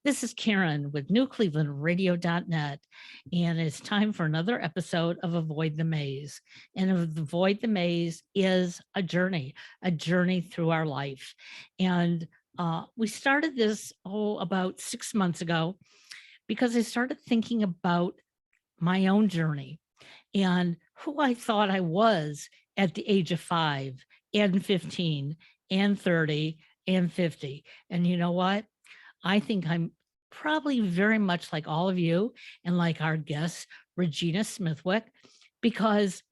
This is Karen with NewClevelandRadio.net, and it's time for another episode of Avoid the Maze. And Avoid the Maze is a journey through our life. And we started this about 6 months ago because I started thinking about my own journey and who I thought I was at the age of 5 and 15 and 30 and 50. And you know what? I think I'm probably very much like all of you and like our guest, ReGina Smithwick, because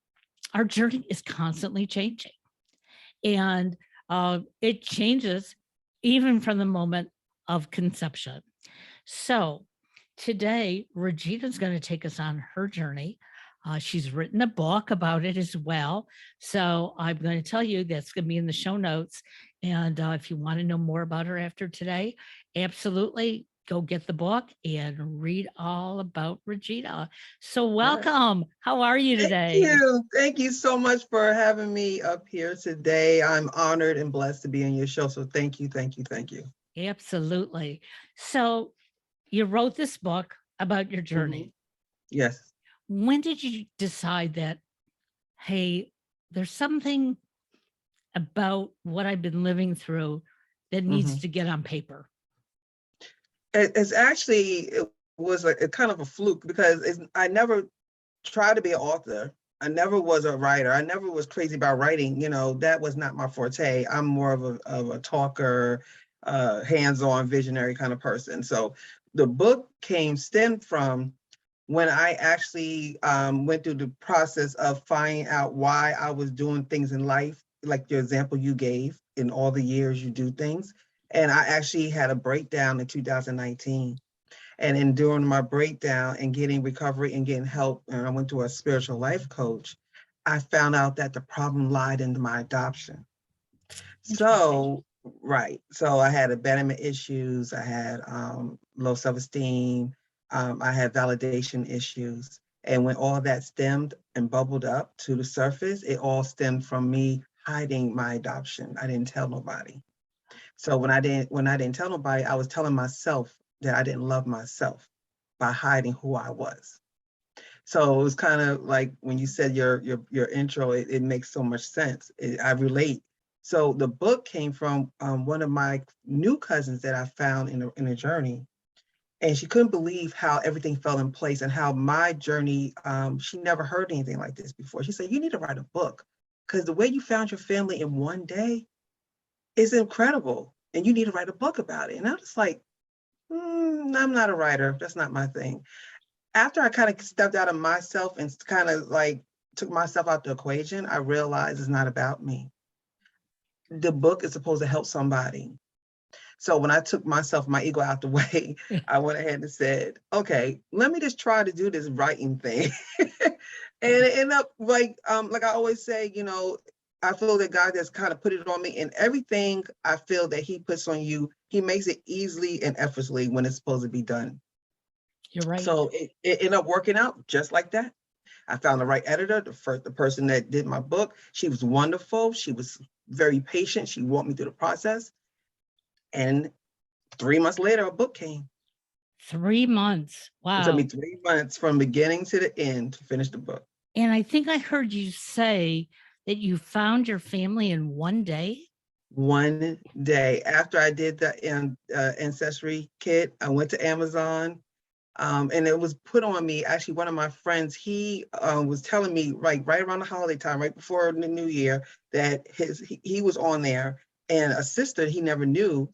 our journey is constantly changing. And it changes even from the moment of conception. So today, Regina's going to take us on her journey. She's written a book about it as well. So I'm going to tell you that's going to be in the show notes. And if you want to know more about her after today, absolutely go get the book and read all about Regina. So welcome. How are you today? Thank you. Thank you so much for having me up here today. I'm honored and blessed to be on your show. So thank you, thank you, thank you. Absolutely. So you wrote this book about your journey. Yes. When did you decide that, hey, there's something about what I've been living through that needs to get on paper? It was a kind of a fluke because I never tried to be an author. I never was a writer. I never was crazy about writing. You know, that was not my forte. I'm more of a talker, hands-on, visionary kind of person. So the book stemmed from when I actually went through the process of finding out why I was doing things in life, like your example you gave, in all the years you do things. And I actually had a breakdown in 2019. And in during my breakdown and getting recovery and getting help, and I went to a spiritual life coach, I found out that the problem lied in my adoption. So, right. So I had abandonment issues. I had low self-esteem. I had validation issues. And when all that stemmed and bubbled up to the surface, it all stemmed from me hiding my adoption. I didn't tell nobody. So when I didn't tell nobody, I was telling myself that I didn't love myself by hiding who I was. So it was kind of like when you said your intro, it makes so much sense. I relate. So the book came from one of my new cousins that I found in a journey, and she couldn't believe how everything fell in place and how my journey. She never heard anything like this before. She said, "You need to write a book because the way you found your family in one day is incredible, and you need to write a book about it." And I was like, I'm not a writer. That's not my thing. After I kind of stepped out of myself and kind of like took myself out the equation, I realized it's not about me. The book is supposed to help somebody. So when I took my ego out the way, I went ahead and said, okay, let me just try to do this writing thing. And it ended up like I always say, you know, I feel that God has kind of put it on me, and everything I feel that he puts on you, he makes it easily and effortlessly when it's supposed to be done. You're right. So it ended up working out just like that. I found the right editor, the person that did my book. She was wonderful. She was very patient. She walked me through the process. And 3 months later, a book came. 3 months. Wow. It took me 3 months from beginning to the end to finish the book. And I think I heard you say that you found your family in one day. One day after I did the ancestry kit, I went to Amazon. And it was put on me. Actually, one of my friends, he was telling me right around the holiday time, right before the new year, that he was on there, and a sister he never knew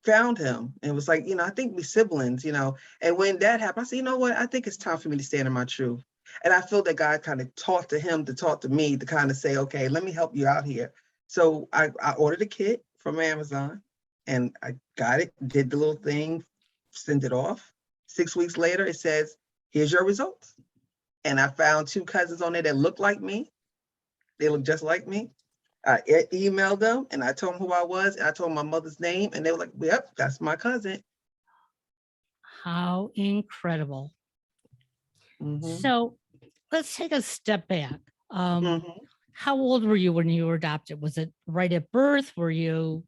found him and was like, you know, I think we siblings, you know. And when that happened, I said, you know what? I think it's time for me to stand in my truth. And I feel that God kind of talked to him to talk to me to kind of say, okay, let me help you out here. So I ordered a kit from Amazon, and I got it, did the little thing, sent it off. 6 weeks later, it says, here's your results. And I found 2 cousins on there that look like me. They look just like me. I emailed them and I told them who I was. And I told them my mother's name, and they were like, yep, that's my cousin. How incredible. So let's take a step back. How old were you when you were adopted? Was it right at birth? Did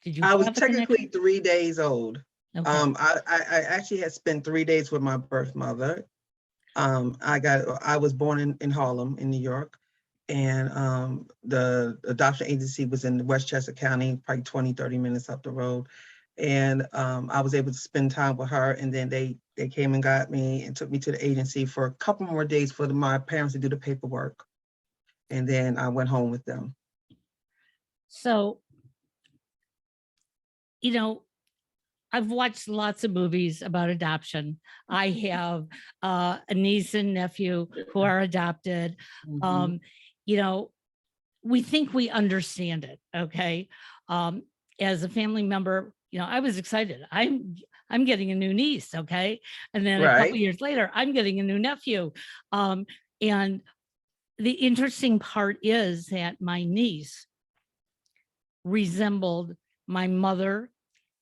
you? I was technically 3 days old. Okay. I actually had spent 3 days with my birth mother. I was born in Harlem, in New York, and the adoption agency was in Westchester County, probably 20, 30 minutes up the road. And I was able to spend time with her, and then they came and got me and took me to the agency for a couple more days for my parents to do the paperwork. And then I went home with them. So, you know, I've watched lots of movies about adoption. I have a niece and nephew who are adopted. Mhm. You know, we think we understand it. Okay. Um, as a family member, I was excited. I'm getting a new niece. Okay. And then a couple Right. years later, I'm getting a new nephew. And the interesting part is that my niece resembled my mother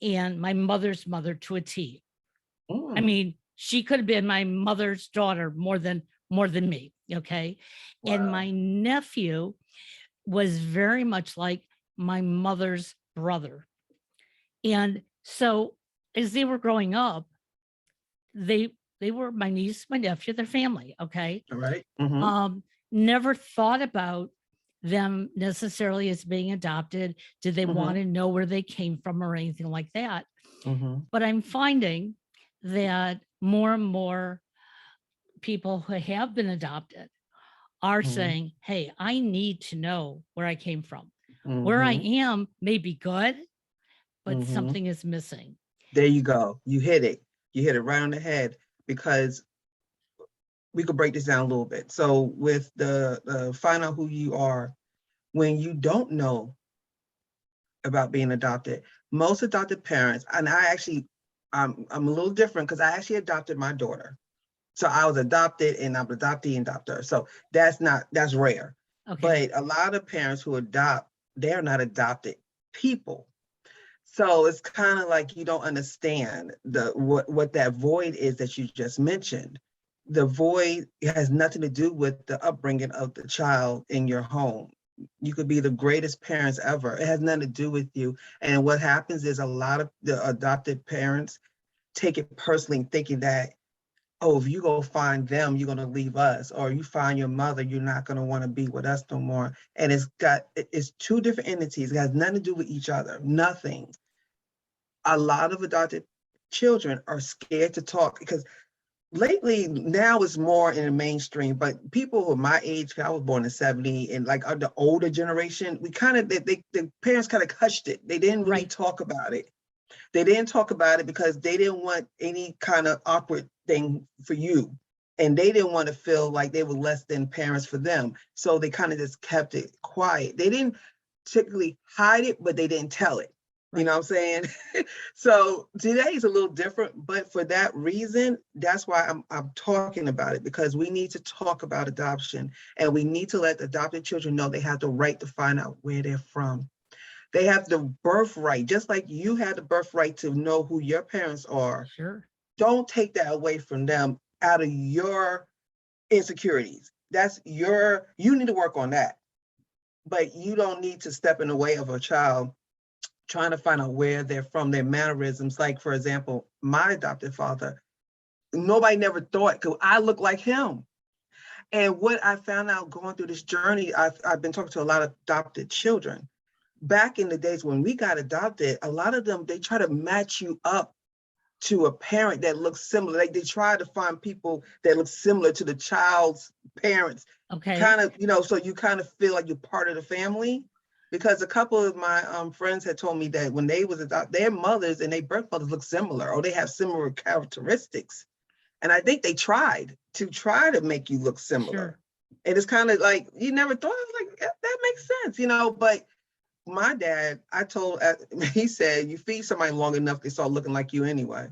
and my mother's mother to a T. I Mm. mean, she could have been my mother's daughter more than me. Okay. And Wow. my nephew was very much like my mother's brother. And so as they were growing up, they were my niece, my nephew, their family. Okay. All right. Mm-hmm. Um, Never thought about them necessarily as being adopted. Did they want Mm-hmm. to know where they came from or anything like that? Mm-hmm. But I'm finding that more and more people who have been adopted are Mm-hmm. saying, hey, I need to know where I came from. Where I Mm-hmm. am may be good, but Mm-hmm. something is missing. There you go. You hit it. You hit it right on the head, because we could break this down a little bit. So with the find out who you are, when you don't know about being adopted, most adopted parents, and I actually, I'm a little different because I actually adopted my daughter. So I was adopted and I'm adoptee and adopter. So that's rare. Okay. But a lot of parents who adopt, they're not adopted people. So it's kind of like you don't understand what that void is that you just mentioned. The void has nothing to do with the upbringing of the child in your home. You could be the greatest parents ever. It has nothing to do with you. And what happens is a lot of the adopted parents take it personally, thinking that, oh, if you go find them, you're going to leave us, or you find your mother, you're not going to want to be with us no more. And it's two different entities. It has nothing to do with each other. Nothing. A lot of adopted children are scared to talk, because lately now it's more in the mainstream, but people who are my age, I was born in 70, and like the older generation, we kind of, the parents kind of hushed it. They didn't really Right. talk about it. They didn't talk about it because they didn't want any kind of awkward thing for you. And they didn't want to feel like they were less than parents for them. So they kind of just kept it quiet. They didn't typically hide it, but they didn't tell it. You Right. know what I'm saying? So today is a little different, but for that reason, that's why I'm talking about it, because we need to talk about adoption, and we need to let the adopted children know they have the right to find out where they're from. They have the birthright, just like you had the birthright to know who your parents are. Sure. Don't take that away from them out of your insecurities. You need to work on that. But you don't need to step in the way of a child trying to find out where they're from, their mannerisms. Like, for example, my adopted father, nobody never thought, because I look like him. And what I found out going through this journey, I've been talking to a lot of adopted children. Back in the days when we got adopted, a lot of them, they try to match you up to a parent that looks similar. Like they try to find people that look similar to the child's parents, Okay. kind of, so you kind of feel like you're part of the family. Because a couple of my friends had told me that when they was adopted, their mothers and their birth mothers look similar, or they have similar characteristics. And I think they tried to make you look similar. Sure. And it's kind of like, you never thought, I was like, that makes sense, but my dad, he said, you feed somebody long enough, they start looking like you anyway.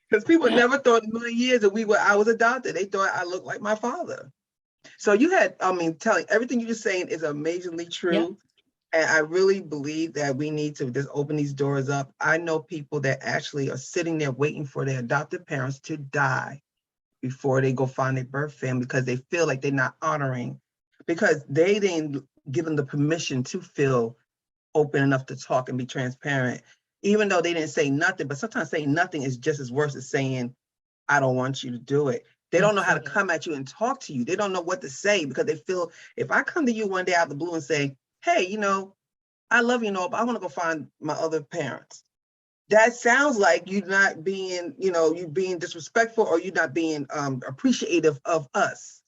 Because people never thought in a million years that I was adopted. They thought I looked like my father. So telling everything you're just saying is amazingly Yep. true. And I really believe that we need to just open these doors up. I know people that actually are sitting there waiting for their adopted parents to die before they go find their birth family, because they feel like they're not honoring, because they didn't give them the permission to feel open enough to talk and be transparent. even though they didn't say nothing, but sometimes saying nothing is just as worse as saying, I don't want you to do it. They don't know how to Absolutely. come at you and talk to you. They don't know what to say because they feel if I come to you one day out of the blue and say, hey, I love you, but I want to go find my other parents. That sounds like you're not being, you being disrespectful or you're not being appreciative of us.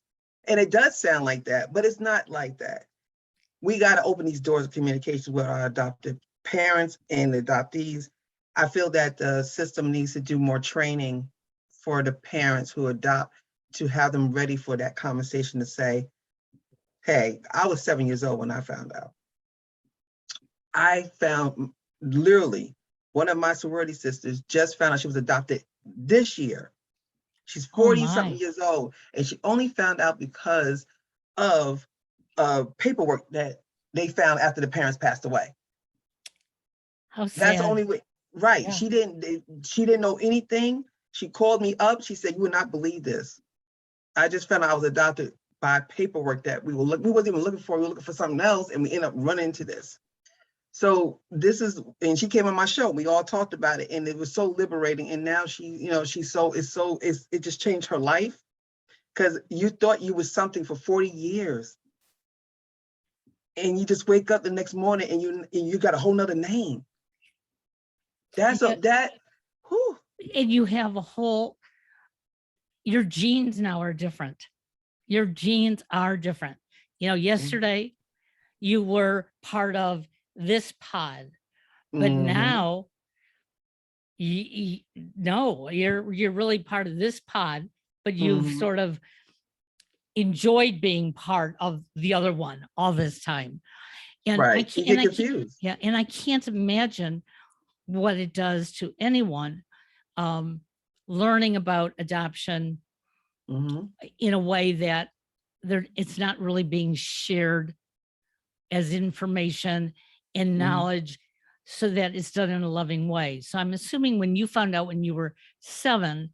And it does sound like that, but it's not like that. We got to open these doors of communication with our adopted parents and adoptees. I feel that the system needs to do more training for the parents who adopt to have them ready for that conversation to say, hey, I was 7 years old when I found out. I found literally one of my sorority sisters just found out she was adopted this year. She's 40 something years old, and she only found out because of paperwork that they found after the parents passed away. How sad. That's the only way. Right. Yeah. She didn't know anything. She called me up. She said, you would not believe this. I just found out I was adopted by paperwork that we wasn't even looking for. We were looking for something else, and we ended up running into this. So and she came on my show. We all talked about it, and it was so liberating. And now it just changed her life, because you thought you was something for 40 years. And you just wake up the next morning and you got a whole nother name. And you have your genes now are different. Your genes are different. Yesterday you were part of this pod, but now you're really part of this pod, but you've sort of enjoyed being part of the other one all this time. And right. You get confused. And I can't imagine what it does to anyone learning about adoption in a way that it's not really being shared as information and knowledge, so that it's done in a loving way. So I'm assuming when you found out when you were 7,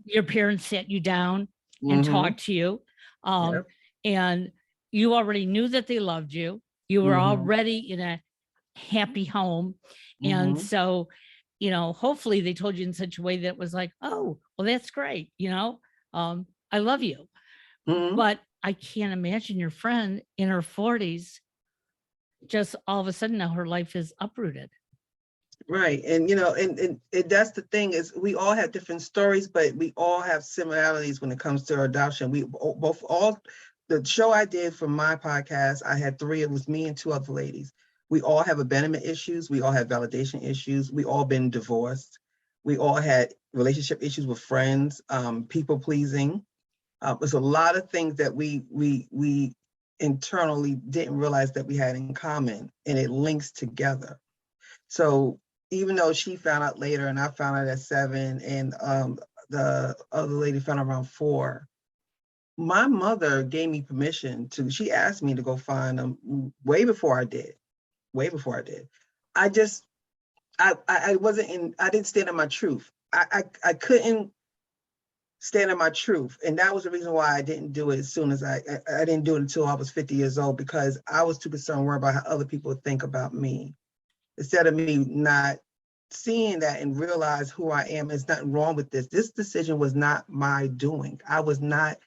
your parents sat you down and talked to you, and you already knew that they loved you. You were already in a happy home. And so, hopefully they told you in such a way that was like, oh, well, that's great. I love you. But I can't imagine your friend in her 40s, just all of a sudden now her life is uprooted. Right. And, and that's the thing is we all have different stories, but we all have similarities when it comes to our adoption. The show I did for my podcast, I had 3, it was me and 2 other ladies. We all have abandonment issues. We all have validation issues. We all been divorced. We all had relationship issues with friends, people pleasing. There's a lot of things that we internally didn't realize that we had in common, and it links together. So even though she found out later and I found out at 7 and the other lady found out around 4, my mother gave me permission she asked me to go find them way before I did. I didn't stand in my truth. I couldn't stand in my truth. And that was the reason why I didn't do it as soon as I didn't do it until I was 50 years old, because I was too concerned worried about how other people would think about me. Instead of me not seeing that and realize who I am, there's nothing wrong with this. This decision was not my doing. I was not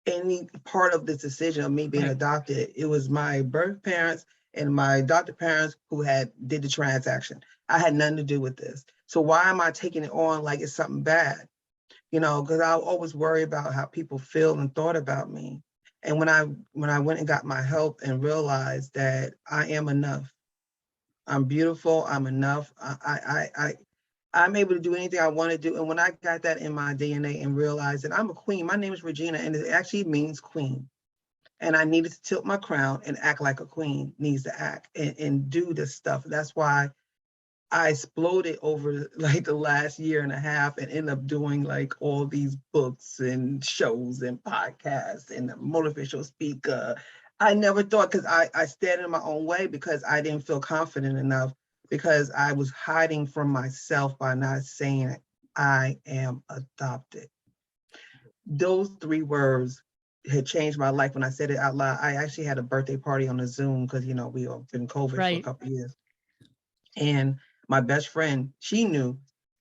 any part of this decision of me being adopted. It was my birth parents and my adopted parents who did the transaction. I had nothing to do with this. So why am I taking it on like it's something bad? Because I always worry about how people feel and thought about me. And when I went and got my help and realized that I am enough, I'm beautiful, I'm enough, I'm able to do anything I want to do. And when I got that in my DNA and realized that I'm a queen, my name is Regina, and it actually means queen. And I needed to tilt my crown and act like a queen needs to act and do this stuff. That's why I exploded over like the last year and a half and ended up doing like all these books and shows and podcasts and a motivational speaker. I never thought, because I stayed in my own way because I didn't feel confident enough, because I was hiding from myself by not saying I am adopted. Those 3 words had changed my life when I said it out loud. I actually had a birthday party on a Zoom because, we all been COVID for a couple of years. And my best friend, she knew.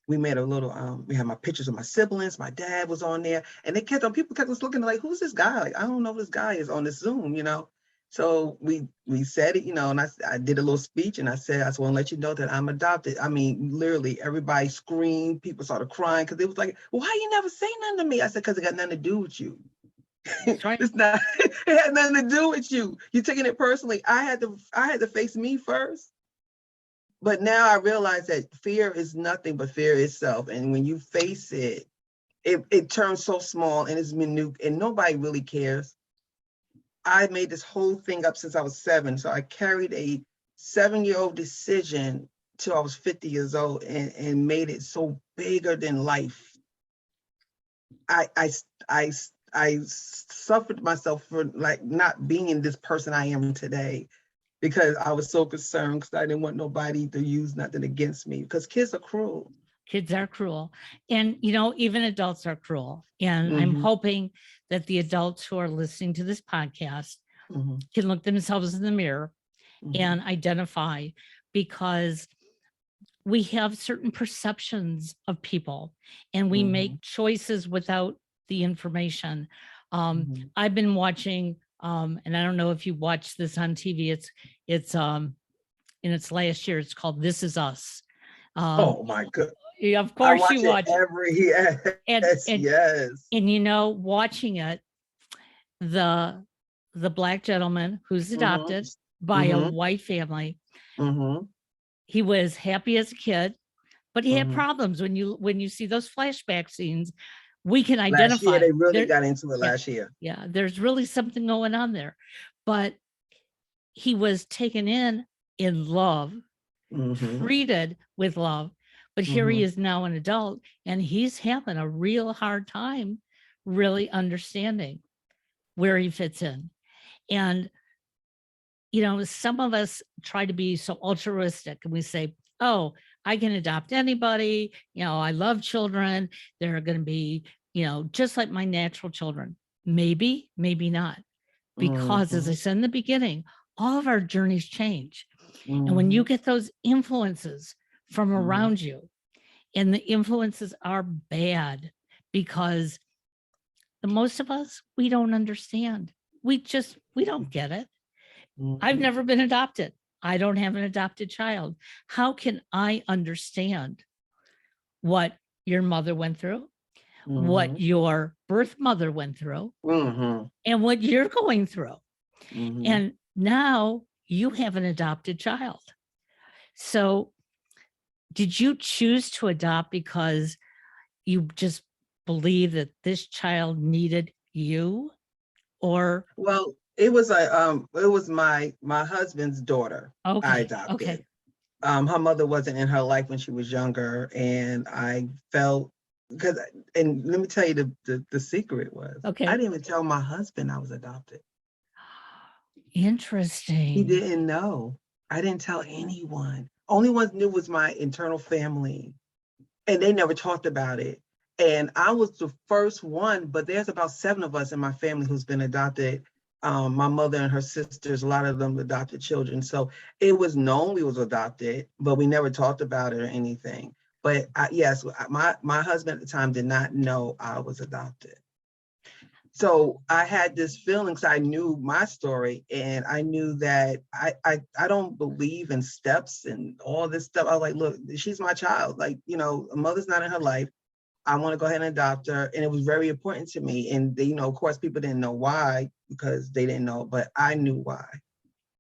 We made a little, we had my pictures of my siblings, my dad was on there, and people kept us looking like, who's this guy? Like, I don't know who this guy is on this Zoom, you know? So we said it, you know, and I did a little speech, and I said, I just want to let you know that I'm adopted. I mean, literally everybody screamed, people started crying, because it was like, well, why you never say nothing to me? I said, because it got nothing to do with you. That's right. It's not, it had nothing to do with you. You're taking it personally. I had to face me first. But now I realize that fear is nothing but fear itself. And when you face it, it turns so small and it's minute and nobody really cares. I made this whole thing up since I was 7. So I carried a 7-year-old decision till I was 50 years old and made it so bigger than life. I suffered myself for like not being this person I am today, because I was so concerned, because I didn't want nobody to use nothing against me, because kids are cruel. Kids are cruel. And, you know, even adults are cruel. And I'm hoping that the adults who are listening to this podcast can look themselves in the mirror and identify, because we have certain perceptions of people and we make choices without the information. I've been watching, and I don't know if you watched this on TV. It's in its last year. It's called This Is Us. Oh my God. Yeah, of course you watch it. Yes. And you know, watching it, the Black gentleman who's adopted by a white family, he was happy as a kid, but he had problems. When you see those flashback scenes, we can identify. Last year, they really got into it last year. Yeah, there's really something going on there. But he was taken in love, treated with love. But here he is now an adult, and he's having a real hard time really understanding where he fits in. And, you know, some of us try to be so altruistic and we say, oh, I can adopt anybody. You know, I love children. They're going to be, you know, just like my natural children. Maybe, maybe not. Because as I said in the beginning, all of our journeys change. And when you get those influences from around you, and the influences are bad, because the most of us, we don't understand. We don't get it. I've never been adopted. I don't have an adopted child. How can I understand what your mother went through, what your birth mother went through, and what you're going through? And now you have an adopted child. So did you choose to adopt because you just believe that this child needed you? Or well, it was my husband's daughter. Okay. I adopted. Okay. Her mother wasn't in her life when she was younger, and I felt, and let me tell you the secret was, Okay. I didn't even tell my husband I was adopted. Interesting. He didn't know. I didn't tell anyone. Only ones knew was my internal family, and they never talked about it. And I was the first one, but there's about 7 of us in my family who's been adopted. My mother and her sisters, a lot of them adopted children. So it was known we was adopted, but we never talked about it or anything. But yes, my husband at the time did not know I was adopted. So I had this feeling, because I knew my story, and I knew that I don't believe in steps and all this stuff. I was like, look, she's my child. Like, you know, a mother's not in her life. I want to go ahead and adopt her. And it was very important to me. And they, you know, of course, people didn't know why, because they didn't know, but I knew why.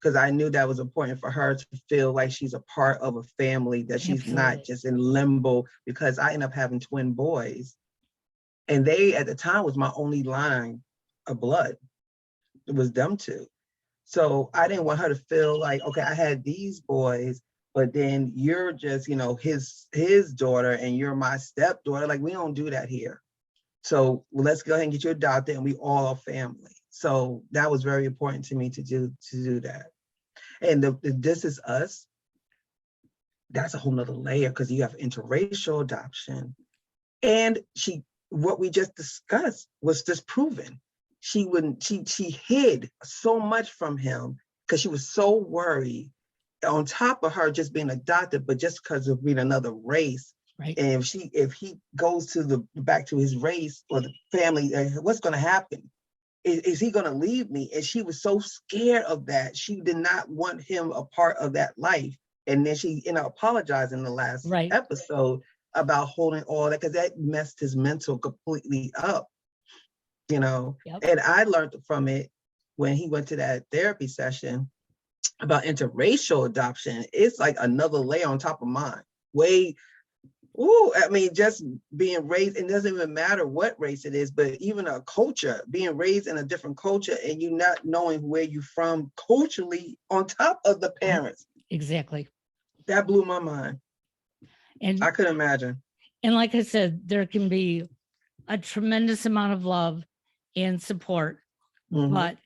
Because I knew that was important for her to feel like she's a part of a family, that she's not just in limbo, because I ended up having twin boys. And they, at the time, was my only line of blood. It was them 2. So I didn't want her to feel like, okay, I had these boys, but then you're just, you know, his daughter, and you're my stepdaughter. Like, we don't do that here. So let's go ahead and get you adopted, and we all are family. So that was very important to me to do that. And the This Is Us, that's a whole nother layer, because you have interracial adoption. And what we just discussed was just proven. She hid so much from him because she was so worried. on top of her just being adopted, but just because of being another race. Right. And if he goes to back to his race or the family, what's going to happen? Is he going to leave me? And she was so scared of that. She did not want him a part of that life. And then she ended up apologizing in the last Right. episode about holding all that, because that messed his mental completely up, you know. Yep. And I learned from it when he went to that therapy session about interracial adoption. It's like another layer on top of mine. I mean, just being raised, it doesn't even matter what race it is, but even a culture, being raised in a different culture and you not knowing where you're from culturally on top of the parents. Exactly. That blew my mind. And I couldn't imagine. And like I said, there can be a tremendous amount of love and support, but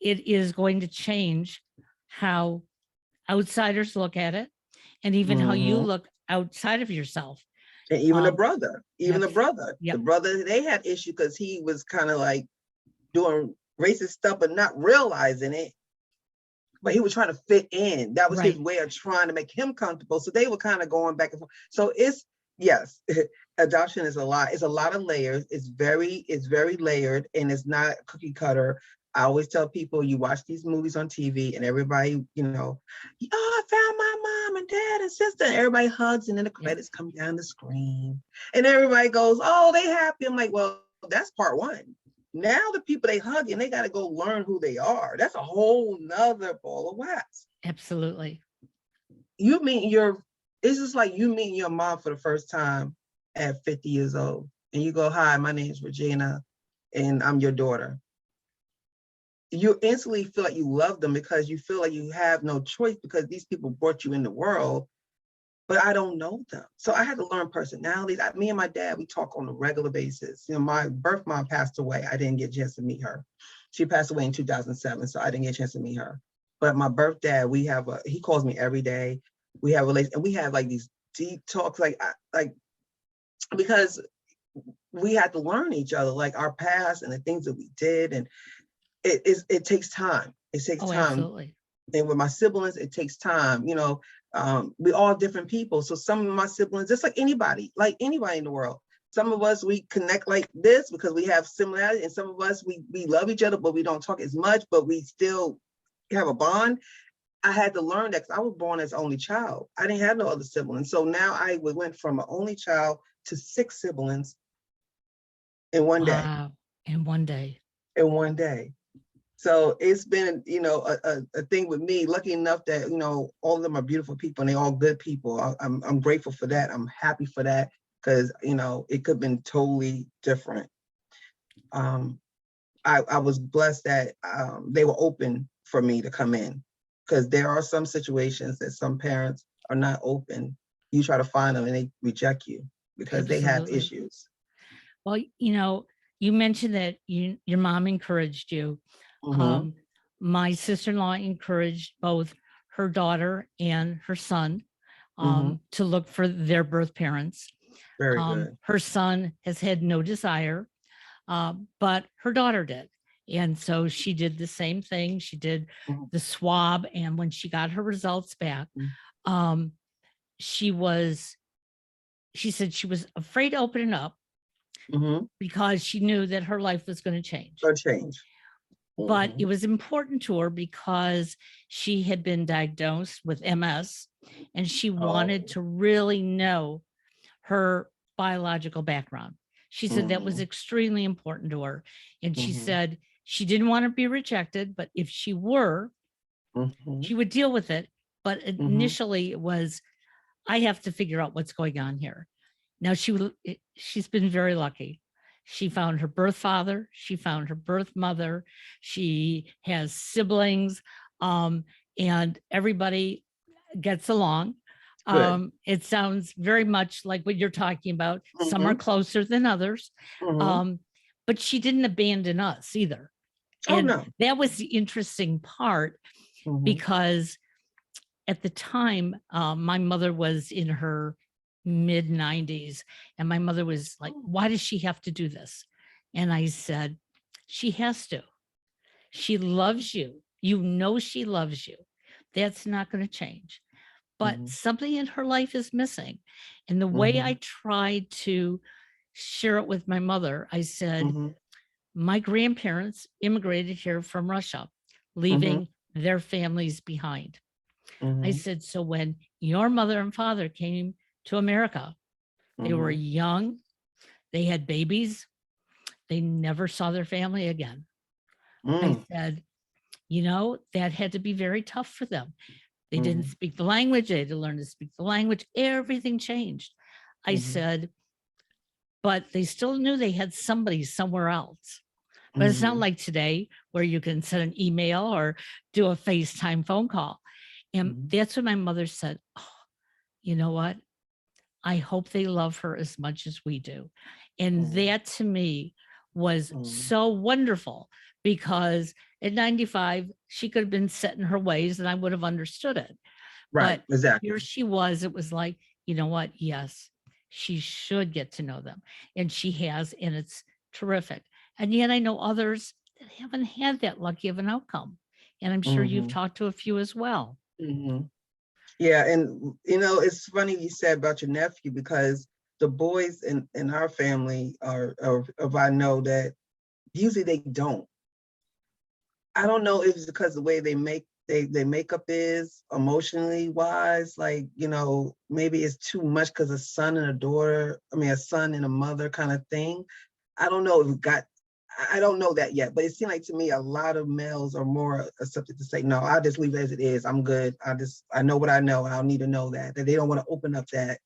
it is going to change how outsiders look at it, and even how you look outside of yourself. And even the brother, Yep. the brother, they had issue because he was kind of like doing racist stuff, but not realizing it. But he was trying to fit in. That was his way of trying to make him comfortable. So they were kind of going back and forth. So yes, adoption is a lot. It's a lot of layers. It's very layered, and it's not cookie cutter. I always tell people, you watch these movies on TV and everybody, you know, oh, I found my mom and dad and sister. And everybody hugs, and then the credits come down the screen. And everybody goes, oh, they happy. I'm like, well, that's part one. Now the people they hug and they got to go learn who they are. That's a whole nother ball of wax. Absolutely. It's just like you meeting your mom for the first time at 50 years old. And you go, hi, my name is Regina and I'm your daughter. You instantly feel like you love them because you feel like you have no choice because these people brought you in the world, but I don't know them. So I had to learn personalities. Me and my dad, we talk on a regular basis. You know, my birth mom passed away. I didn't get a chance to meet her. She passed away in 2007, so I didn't get a chance to meet her. But my birth dad, he calls me every day. We have relations, and we have like these deep talks, like because we had to learn each other, like our past and the things that we did, and it takes time. It takes time. Absolutely. And with my siblings, it takes time. You know, we all different people. So some of my siblings, just like anybody in the world, some of us, we connect like this because we have similarity, and some of us, we love each other, but we don't talk as much, but we still have a bond. I had to learn that because I was born as only child. I didn't have no other siblings. So now I went from an only child to 6 siblings in one day. Wow. In one day. In one day. So it's been, you know, a thing with me, lucky enough that, you know, all of them are beautiful people and they're all good people. I'm grateful for that. I'm happy for that because, you know, it could have been totally different. I was blessed that they were open for me to come in because there are some situations that some parents are not open. You try to find them and they reject you because they have issues. Well, you know, you mentioned that your mom encouraged you. My sister-in-law encouraged both her daughter and her son to look for their birth parents. Very good. Her son has had no desire, but her daughter did. And so she did the same thing. She did the swab. And when she got her results back, she said she was afraid to open it up because she knew that her life was going to change. But it was important to her because she had been diagnosed with MS and she wanted to really know her biological background. She said that was extremely important to her. And she said she didn't want to be rejected, but if she were, she would deal with it. But initially it was, I have to figure out what's going on here. Now she's been very lucky. She found her birth father. She found her birth mother. She has siblings, and everybody gets along. It sounds very much like what you're talking about. Some are closer than others, but she didn't abandon us either. And that was the interesting part because at the time, my mother was in her mid 90s. And my mother was like, why does she have to do this? And I said, she has to. She loves you. You know, she loves you. That's not going to change. but Mhm. something in her life is missing. And the way I Mhm. tried to share it with my mother, I said, Mhm. my grandparents immigrated here from Russia, Mhm. leaving their families behind. I Mhm. said, so when your mother and father came to America, they were Mhm. young, they had babies, they never saw their family again. I Mm. said, that had to be very tough for them. They didn't Mhm. speak the language, they had to learn to speak the language, everything changed. I Mhm. said, but they still knew they had somebody somewhere else. But it's not Mhm. like today where you can send an email or do a FaceTime phone call. And Mhm. that's when my mother said, oh, you know what? I hope they love her as much as we do. And Mhm. that to me was Mhm. so wonderful because at 95, she could have been set in her ways and I would have understood it. Right. But Exactly. here she was, it was like, you know what? Yes, she should get to know them. And she has, and it's terrific. And yet I know others that haven't had that lucky of an outcome. And I'm sure you've Mhm. talked to a few as well. Mhm. Yeah, and it's funny you said about your nephew because the boys in our family are of I know that usually they don't. I don't know if it's because the way they makeup is emotionally wise, like, maybe it's too much because a son and a daughter, I mean a son and a mother kind of thing. I don't know if it got I don't know that yet, but it seemed like to me a lot of males are more accepted to say, no, I'll just leave it as it is. I'm good. I know what I know. I don't need to know that they don't want to open up that.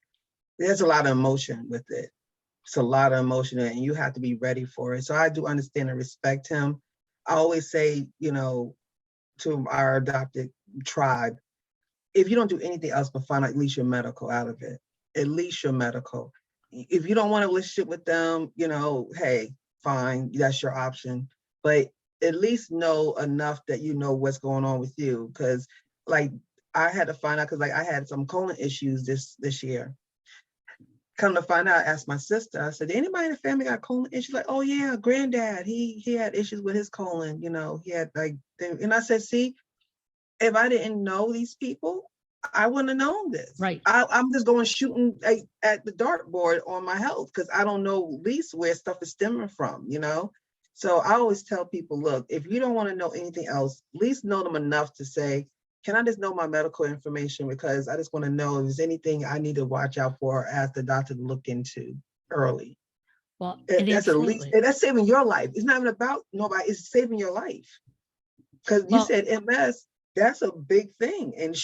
There's a lot of emotion with it. It's a lot of emotion and you have to be ready for it. So I do understand and respect him. I always say, to our adopted tribe, if you don't do anything else but find out at least your medical out of it, at least your medical. If you don't want a relationship with them, hey, fine, that's your option. But at least know enough that you know what's going on with you. Because like I had to find out because like I had some colon issues this year. Come to find out, I asked my sister, I said, anybody in the family got colon issues? Like, oh yeah, granddad, he had issues with his colon, he had like, and I said, see, if I didn't know these people, I wouldn't have known this. Right. I'm just going shooting at the dartboard on my health because I don't know at least where stuff is stemming from. So I always tell people, look, if you don't want to know anything else, at least know them enough to say, can I just know my medical information? Because I just want to know if there's anything I need to watch out for or ask the doctor to look into early. Well, and That's at least, absolutely. and that's saving your life. It's not even about nobody, it's saving your life. Because you Well, said MS, that's a big thing. And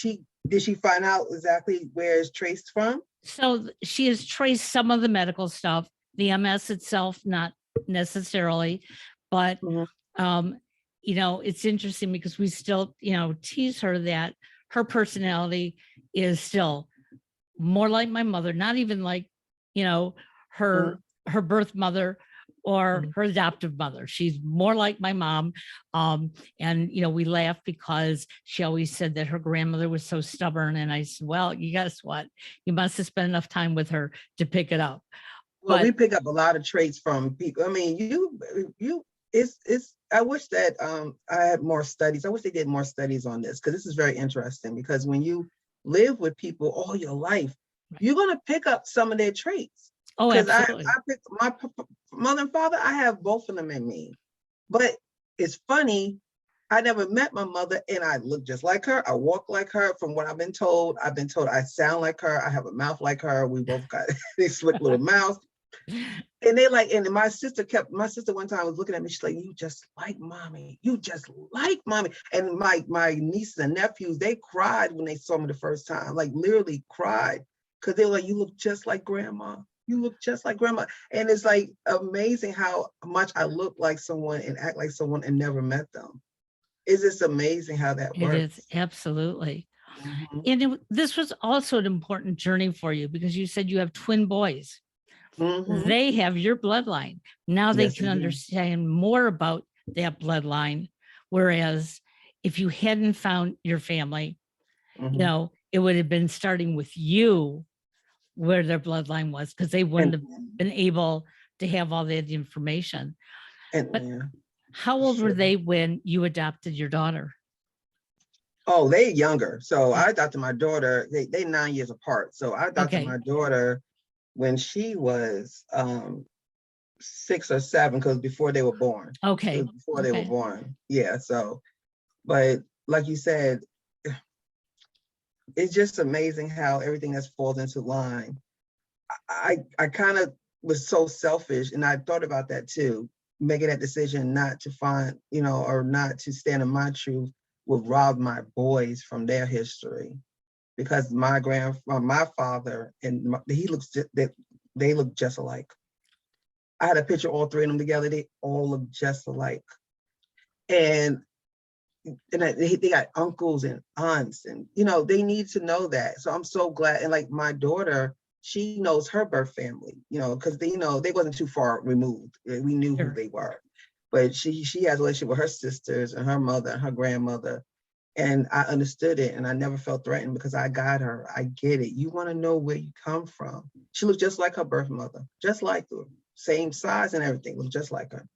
did she find out exactly where it's traced from? so she has traced some of the medical stuff, the MS itself, not necessarily, but Mhm. um, it's interesting because we still, tease her that her personality is still more like my mother, not even like, her Mhm. her birth mother or Mhm. her adoptive mother. She's more like my mom. And we laugh because she always said that her grandmother was so stubborn. And I said, well, you guess what? You must have spent enough time with her to pick it up. Well, we But pick up a lot of traits from people. I mean, it's I wish that I had more studies. I wish they did more studies on this because this is very interesting because when you live with people all your life, you're gonna pick up some of their traits. oh, Because I absolutely. picked my mother and father, I have both of them in me. But it's funny, I never met my mother and I look just like her. I walk like her from what I've been told. I've been told I sound like her. I have a mouth like her. We both got these slick little mouths. And and my sister one time was looking at me, she's like, you just like mommy. You just like mommy. And my nieces and nephews, they cried when they saw me the first time, like literally cried. Because they were like, you look just like grandma. You look just like grandma. And it's like amazing how much I look like someone and act like someone and never met them. It's just amazing how that It is works. absolutely. Mhm. And this was also an important journey for you because you said you have twin boys. Mhm. They have your bloodline. Now they Yes, can they do. understand more about that bloodline. Whereas if you hadn't found your family, Mhm. it would have been starting with you where their bloodline was because they wouldn't And have been able to have all that information. and But yeah, how for old were sure. they when you adopted your daughter? Oh, they younger. So I adopted my daughter, they 9 years apart. So I adopted Okay. my daughter when she was 6 or 7, because before they were born. It Okay. was before they were Okay. born. Yeah. So, but like you said, it's just amazing how everything has fallen into line. I kind of was so selfish, and I thought about that too, making that decision not to find, or not to stand in my truth would rob my boys from their history, because my father and they look just alike. I had a picture of all three of them together. They all look just alike, and they got uncles and aunts, and they need to know that. So I'm so glad. And like my daughter, she knows her birth family, because they wasn't too far removed. We knew who Sure. they were, but she has a relationship with her sisters and her mother and her grandmother. And I understood it, and I never felt threatened because I got her. I get it. You want to know where you come from. She looks just like her birth mother, just like her, same size and everything, looks just like her.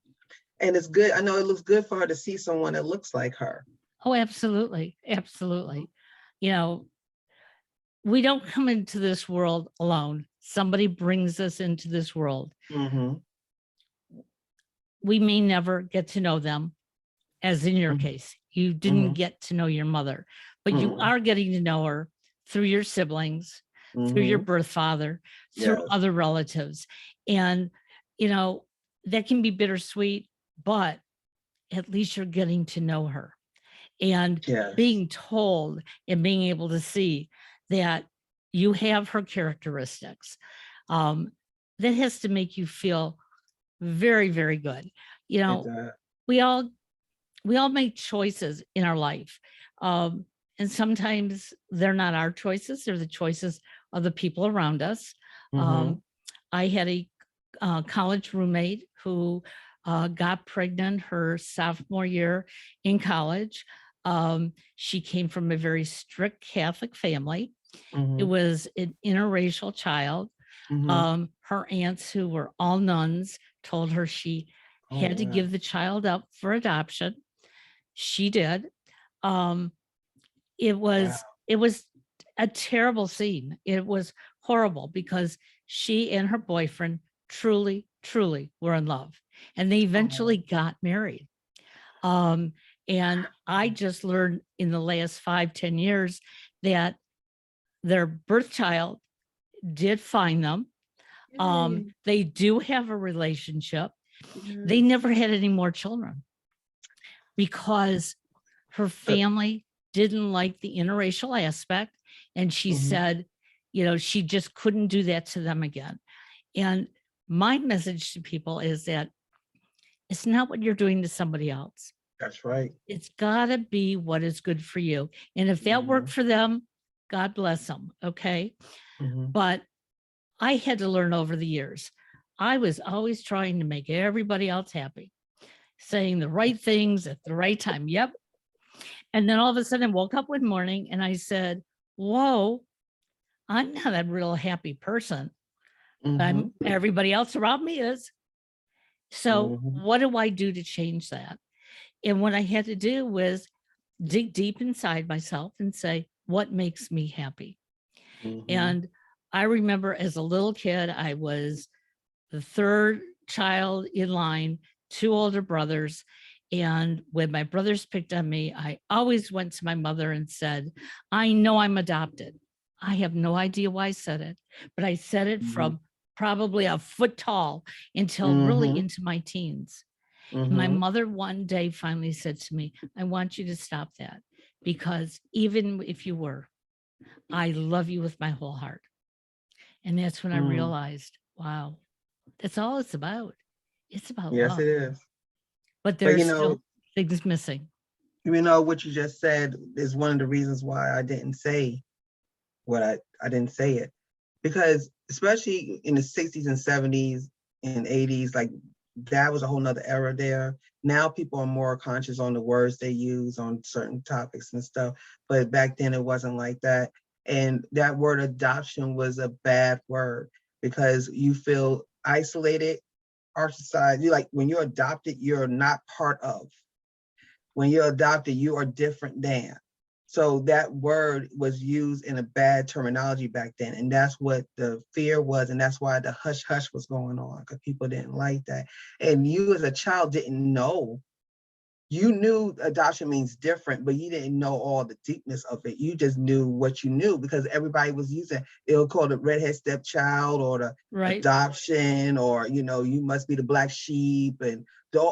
And it's good. I know it looks good for her to see someone that looks like her. Oh, absolutely. Absolutely. You know, we don't come into this world alone. Somebody brings us into this world. Mm-hmm. We may never get to know them, as in your Mm-hmm. case. You didn't Mm-hmm. get to know your mother, but you Mm-hmm. are getting to know her through your siblings, through your Mm-hmm. birth father, through Yes. other relatives. And, that can be bittersweet, but at least you're getting to know her and Yes. being told and being able to see that you have her characteristics. Um, that has to make you feel very, very good. You It know, does. we all we all make choices in our life. Um, and sometimes they're not our choices, they're the choices of the people around us. Mm-hmm. Um, I had a college roommate who got pregnant her sophomore year in college. She came from a very strict Catholic family. It Mm-hmm. was an interracial child. Mm-hmm. Her aunts, who were all nuns, told her she Oh had to wow. give the child up for adoption. She did. Um, it Wow. was it was a terrible scene. It was horrible because she and her boyfriend truly, truly were in love, and they Oh. eventually got married. Um, and I just learned in the last 5-10 years that their birth child did find them. Yay. They do have a relationship. They Yes. never had any more children because her But, family didn't like the interracial aspect. And she mm-hmm. said, she just couldn't do that to them again. And my message to people is that it's not what you're doing to somebody else. That's right. It's got to be what is good for you. And if that Mm-hmm. worked for them, God bless them. Okay. Mm-hmm. But I had to learn over the years. I was always trying to make everybody else happy, saying the right things at the right time. Yep. And then all of a sudden I woke up one morning and I said, whoa, I'm not a real happy person. Mm-hmm. Everybody else around me is. So Mm-hmm. what do I do to change that? And what I had to do was dig deep inside myself and say, what makes me happy? Mm-hmm. And I remember as a little kid, I was the third child in line, two older brothers. And when my brothers picked on me, I always went to my mother and said, I know I'm adopted. I have no idea why I said it, but I said it Mm-hmm. from probably a foot tall until really Mm-hmm. into my teens. And my Mm-hmm. mother one day finally said to me, I want you to stop that because even if you were, I love you with my whole heart. And that's when I Mm. realized, wow, that's all it's about. It's about Yes, love, it is. but But there's still things missing. what you just said is one of the reasons why I didn't say what I didn't say it, because especially in the 60s and 70s and 80s, like that was a whole nother era there. Now people are more conscious on the words they use on certain topics and stuff, but back then it wasn't like that. And that word adoption was a bad word because you feel isolated. Our society, like when you're adopted, you're not part of. When you're adopted, you are different than. So that word was used in a bad terminology back then. And that's what the fear was. And that's why the hush hush was going on, because people didn't like that. And you as a child didn't know. You knew adoption means different, but you didn't know all the deepness of it. You just knew what you knew because everybody was using, they'll call it redhead stepchild or the Right. adoption, or, you know, you must be the black sheep, and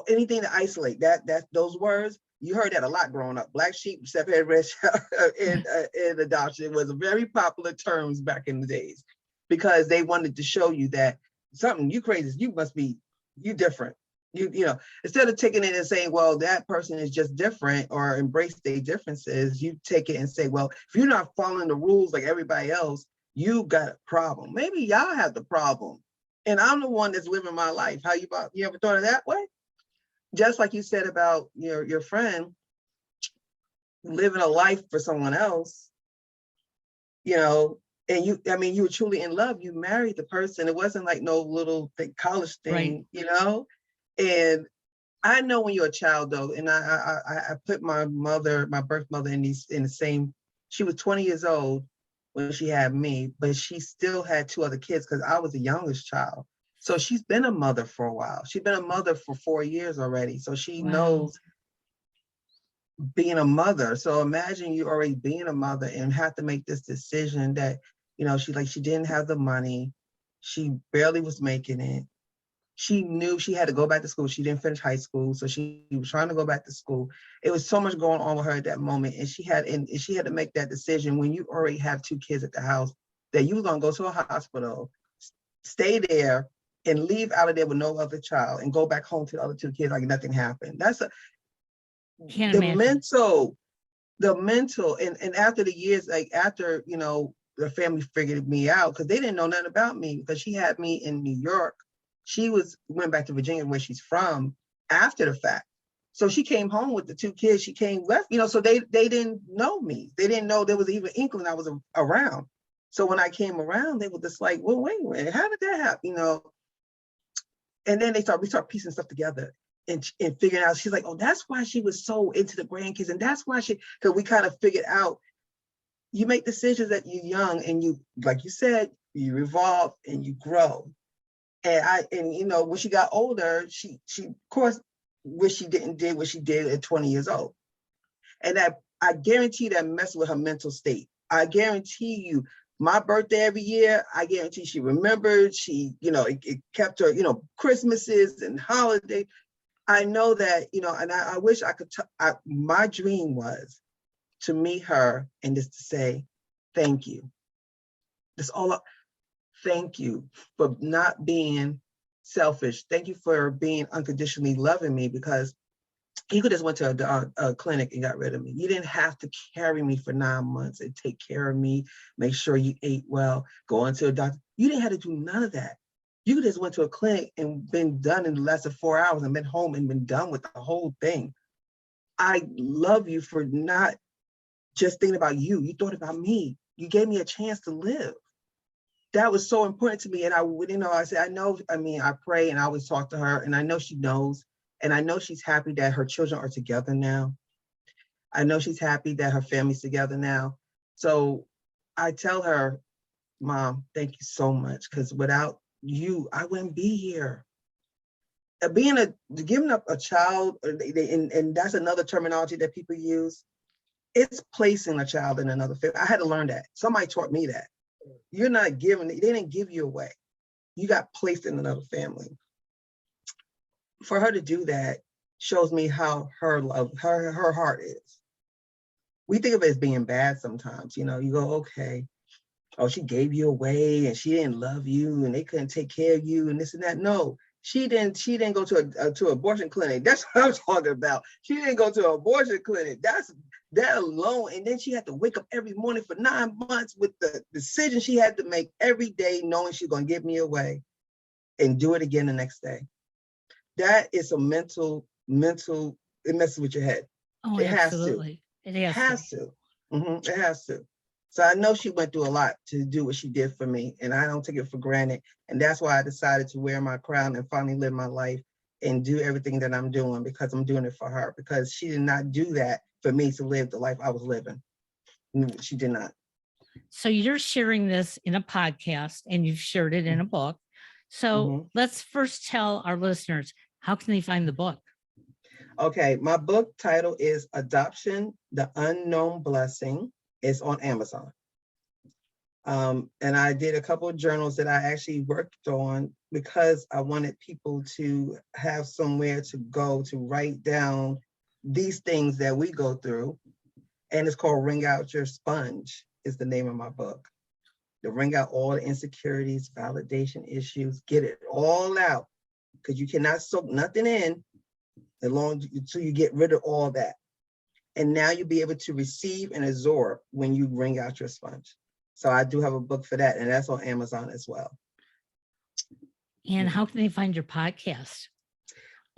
anything to isolate that those words. You heard that a lot growing up. Black sheep, stephead, red child, in adoption was a very popular terms back in the days, because they wanted to show you that something, you crazy, you must be, you different. You know, instead of taking it and saying, well, that person is just different, or embrace their differences, you take it and say, well, if you're not following the rules like everybody else, you got a problem. Maybe y'all have the problem, and I'm the one that's living my life. How you ever thought of that way? Just like you said about your friend living a life for someone else, you know, and you were truly in love. You married the person. It wasn't like no little college thing, Right. you know. And I know when you're a child though, and I put my birth mother in the same. She was 20 years old when she had me, but she still had two other kids because I was the youngest child. So she's been a mother for a while. She's been a mother for 4 years already. So she Wow. knows being a mother. So imagine you already being a mother and have to make this decision that, she didn't have the money. She barely was making it. She knew she had to go back to school. She didn't finish high school, so she was trying to go back to school. It was so much going on with her at that moment, and she had to make that decision when you already have two kids at the house, that you were gonna go to a hospital, stay there, and leave out of there with no other child, and go back home to the other two kids like nothing happened. That's Can't the imagine. mental, and after the years, like after the family figured me out, because they didn't know nothing about me, because she had me in New York. She went back to Virginia, where she's from, after the fact. So she came home with the two kids. She came left, so they didn't know me. They didn't know there was even inkling I was around. So when I came around, they were just like, well, wait a minute, how did that happen? And then we start piecing stuff together and figuring out. She's like, oh, that's why she was so into the grandkids. And that's why because we kind of figured out, you make decisions that you're young, and you, like you said, you evolve and you grow. And when she got older, she of course wish she didn't did what she did at 20 years old. And that, I guarantee, that messed with her mental state. I guarantee you, my birthday every year, I guarantee she remembered. She, it kept her, Christmases and holidays. I know that, and I wish I could, my dream was to meet her and just to say, thank you. That's all. Thank you for not being selfish. Thank you for being unconditionally loving me, because you could just went to a clinic and got rid of me. You didn't have to carry me for 9 months and take care of me, make sure you ate well, go into a doctor. You didn't have to do none of that. You just went to a clinic and been done in less than 4 hours and been home and been done with the whole thing. I love you for not just thinking about you. You thought about me. You gave me a chance to live. That was so important to me. And I said, I pray, and I always talk to her, and I know she knows, and I know she's happy that her children are together now. I know she's happy that her family's together now. So I tell her, Mom, thank you so much, because without you, I wouldn't be here. Giving up a child, and that's another terminology that people use. It's placing a child in another family. I had to learn that. Somebody taught me that. You're not giving, they didn't give you away. You got placed in another family. For her to do that shows me how her love, her heart is. We think of it as being bad sometimes. You go, okay, oh, she gave you away and she didn't love you and they couldn't take care of you and this and that. No, she didn't go to an abortion clinic. That's what I'm talking about. She didn't go to an abortion clinic. That alone. And then she had to wake up every morning for 9 months with the decision she had to make every day, knowing she's going to give me away and do it again the next day. That is a mental, it messes with your head. Oh, It has to. absolutely. It It has to. It has to. So I know she went through a lot to do what she did for me, and I don't take it for granted. And that's why I decided to wear my crown and finally live my life and do everything that I'm doing, because I'm doing it for her, because she did not do that for me to live the life I was living. She did not. So you're sharing this in a podcast and you've shared it in a book. So let's first tell our listeners, how can they find the book? Okay, my book title is Adoption, the Unknown Blessing. It's on Amazon. And I did a couple of journals that I actually worked on because I wanted people to have somewhere to go to write down these things that we go through. And it's called Wring Out Your Sponge is the name of my book. To wring out all the insecurities, validation issues, get it all out, because you cannot soak nothing in until you get rid of all that. And now you'll be able to receive and absorb when you wring out your sponge. So I do have a book for that, and that's on Amazon as well. And how can they find your podcast?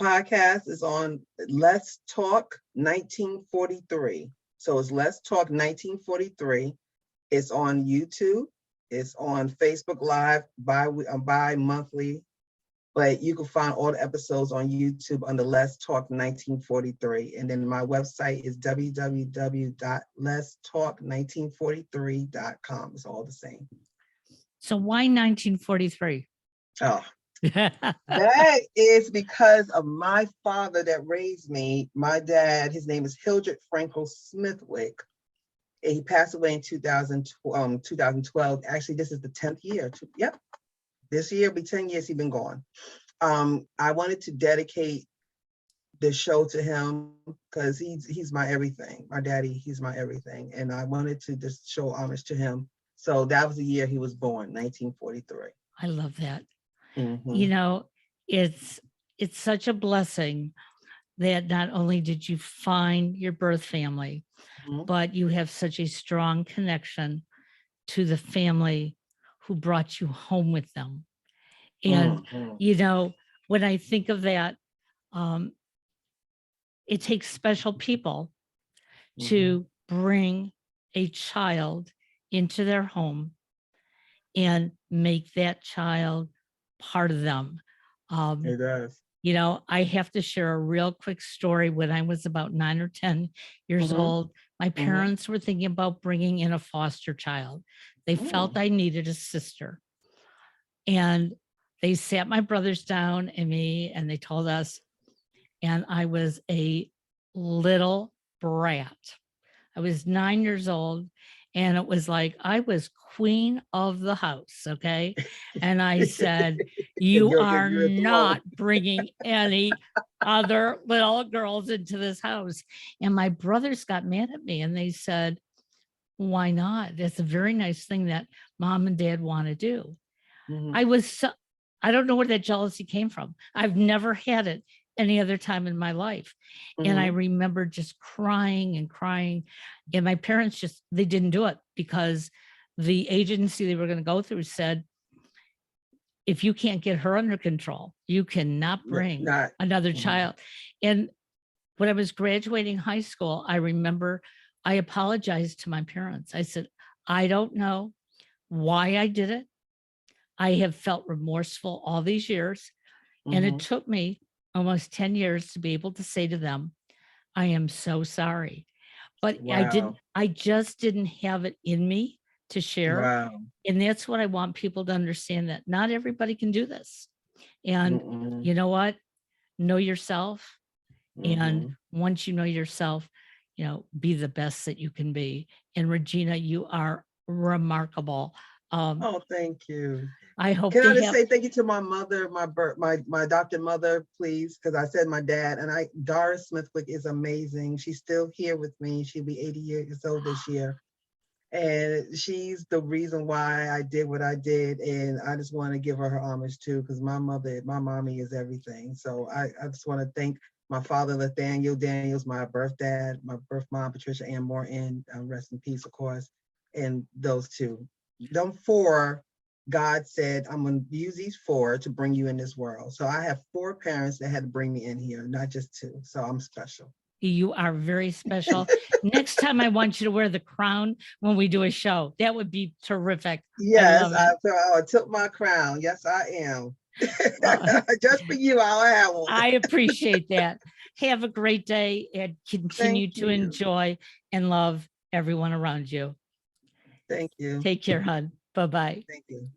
Podcast is on Let's Talk 1943. So it's Let's Talk 1943. It's on YouTube. It's on Facebook Live bi-monthly. But you can find all the episodes on YouTube under Let's Talk 1943. And then my website is www.letstalk1943.com. It's all the same. So why 1943? Oh, that is because of my father that raised me. My dad, his name is Hildred Frankel Smithwick. He passed away in 2012. Actually, this is the 10th year. Yep. This year will be 10 years he's been gone. I wanted to dedicate the show to him because he's my everything. My daddy, he's my everything. And I wanted to just show homage to him. So that was the year he was born, 1943. I love that. You know, it's such a blessing that not only did you find your birth family, but you have such a strong connection to the family who brought you home with them. And, you know, when I think of that, it takes special people to bring a child into their home and make that child part of them. It does. You know, I have to share a real quick story. When I was about 9 or 10 years old, my parents were thinking about bringing in a foster child. They felt I needed a sister. And they sat my brothers down and me, and they told us, and I was a little brat. I was 9 years old, and it was like I was queen of the house, okay? And I said, you are not bringing any other little girls into this house. And my brothers got mad at me, and they said, why not? It's a very nice thing that mom and dad want to do. I don't know where that jealousy came from. I've never had it any other time in my life. And I remember just crying and crying. And my parents they didn't do it because the agency they were going to go through said, if you can't get her under control, you cannot bring another child. And when I was graduating high school, I remember I apologized to my parents. I said, I don't know why I did it. I have felt remorseful all these years. And it took me almost 10 years to be able to say to them, I am so sorry. But I just didn't have it in me to share. And that's what I want people to understand, that not everybody can do this. And you know what? Know yourself. And once you know yourself, you know, be the best that you can be. And Regina, you are remarkable. Oh, thank you. I hope. Can I just say thank you to my mother, my adopted mother, please, because I said my dad, and Doris Smithwick is amazing. She's still here with me. She'll be 80 years old this year. And she's the reason why I did what I did. And I just want to give her homage too, because my mommy is everything. So I just want to thank my father, Nathaniel Daniels, my birth dad, my birth mom, Patricia Ann Morton, rest in peace, of course. And those two. Them four, God said, I'm going to use these four to bring you in this world. So I have four parents that had to bring me in here, not just two. So I'm special. You are very special. Next time I want you to wear the crown when we do a show. That would be terrific. Yes, I took my crown. Yes, I am. Just for you, I'll have one. I appreciate that. Have a great day and continue to enjoy and love everyone around you. Thank you. Take care, hon. Bye-bye. Thank you.